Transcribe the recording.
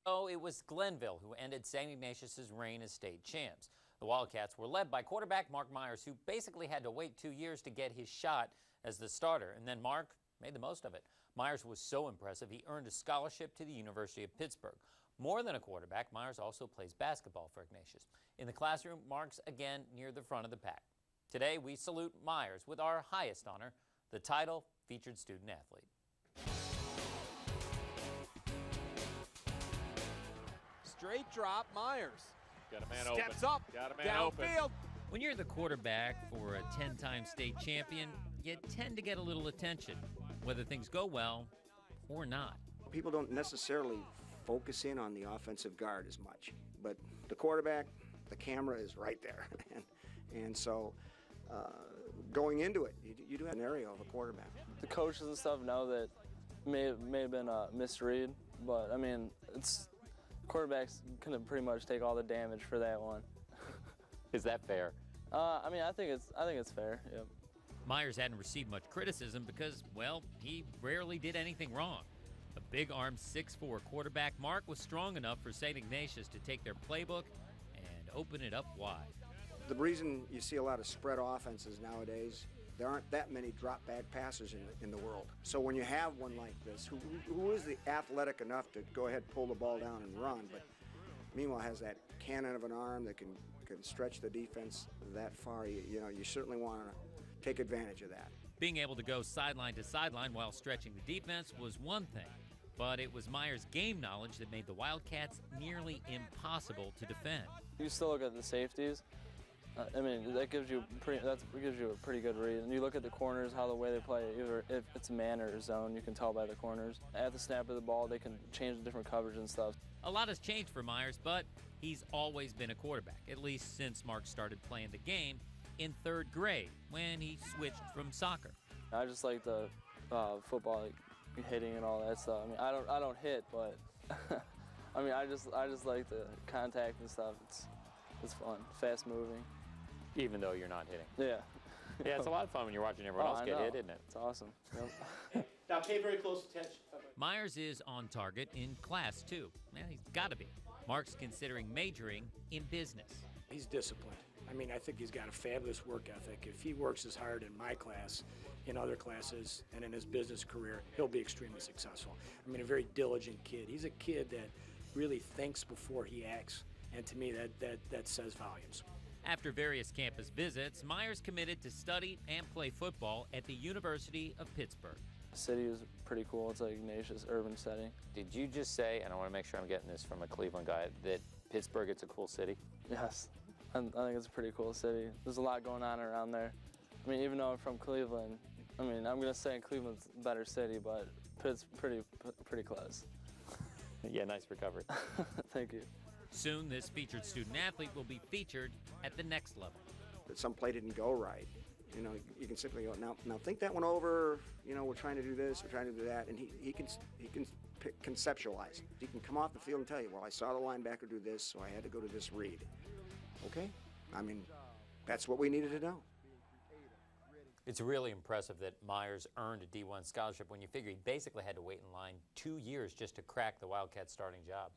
So it was Glenville who ended St. Ignatius' reign as state champs. The Wildcats were led by quarterback Mark Myers, who basically had to wait 2 years to get his shot as the starter. And then Mark made the most of it. Myers was so impressive, he earned a scholarship to the University of Pittsburgh. More than a quarterback, Myers also plays basketball for Ignatius. In the classroom, Mark's again near the front of the pack. Today, we salute Myers with our highest honor, the title Featured Student Athlete. Straight drop, Myers. Got a man Steps open. up, Got a man downfield. open. When you're the quarterback for a 10-time state champion, you tend to get a little attention, whether things go well or not. People don't necessarily focus in on the offensive guard as much, but the quarterback, the camera is right there. and so going into it, you do have an area of a quarterback. The coaches and stuff know that may have been a misread, but I mean, quarterbacks can pretty much take all the damage for that one. Is that fair? I mean, I think it's fair. Yep. Myers hadn't received much criticism because, well, he rarely did anything wrong. A big-armed 6'4" quarterback, Mark was strong enough for St. Ignatius to take their playbook and open it up wide. The reason you see a lot of spread offenses nowadays, there aren't that many drop-back passers in the world. So when you have one like this, who is the athletic enough to go ahead, pull the ball down and run, but meanwhile has that cannon of an arm that can stretch the defense that far, you know, you certainly want to take advantage of that. Being able to go sideline to sideline while stretching the defense was one thing, but it was Myers' game knowledge that made the Wildcats nearly impossible to defend. You still look at the safeties. I mean, that gives you a pretty good read. And you look at the corners, how the way they play, either if it's man or zone, you can tell by the corners. At the snap of the ball, they can change the different coverage and stuff. A lot has changed for Myers, but he's always been a quarterback, at least since Mark started playing the game in 3rd grade when he switched from soccer. I just like the football, like, hitting and all that stuff. I mean, I don't hit, but I mean, I just like the contact and stuff. It's fun, fast moving. Even though you're not hitting. Yeah. Yeah, it's a lot of fun when you're watching everyone else get hit, isn't it? It's awesome. Yep. Now pay very close attention. Myers is on target in class, too. Yeah, he's got to be. Mark's considering majoring in business. He's disciplined. I mean, I think he's got a fabulous work ethic. If he works as hard in my class, in other classes, and in his business career, he'll be extremely successful. I mean, a very diligent kid. He's a kid that really thinks before he acts, and to me, that says volumes. After various campus visits, Myers committed to study and play football at the University of Pittsburgh. The city is pretty cool. It's like Ignatius urban setting. Did you just say, and I want to make sure I'm getting this from a Cleveland guy, that Pittsburgh is a cool city? Yes. I think it's a pretty cool city. There's a lot going on around there. I mean, even though I'm from Cleveland, I mean, I'm going to say Cleveland's a better city, but Pitt's pretty close. Yeah, nice recovery. Thank you. Soon, this featured student athlete will be featured at the next level. That some play didn't go right. You know, you can simply go, now think that one over, you know, we're trying to do this, we're trying to do that, and he can conceptualize. He can come off the field and tell you, well, I saw the linebacker do this, so I had to go to this read. Okay? I mean, that's what we needed to know. It's really impressive that Myers earned a D1 scholarship when you figure he basically had to wait in line 2 years just to crack the Wildcat starting job.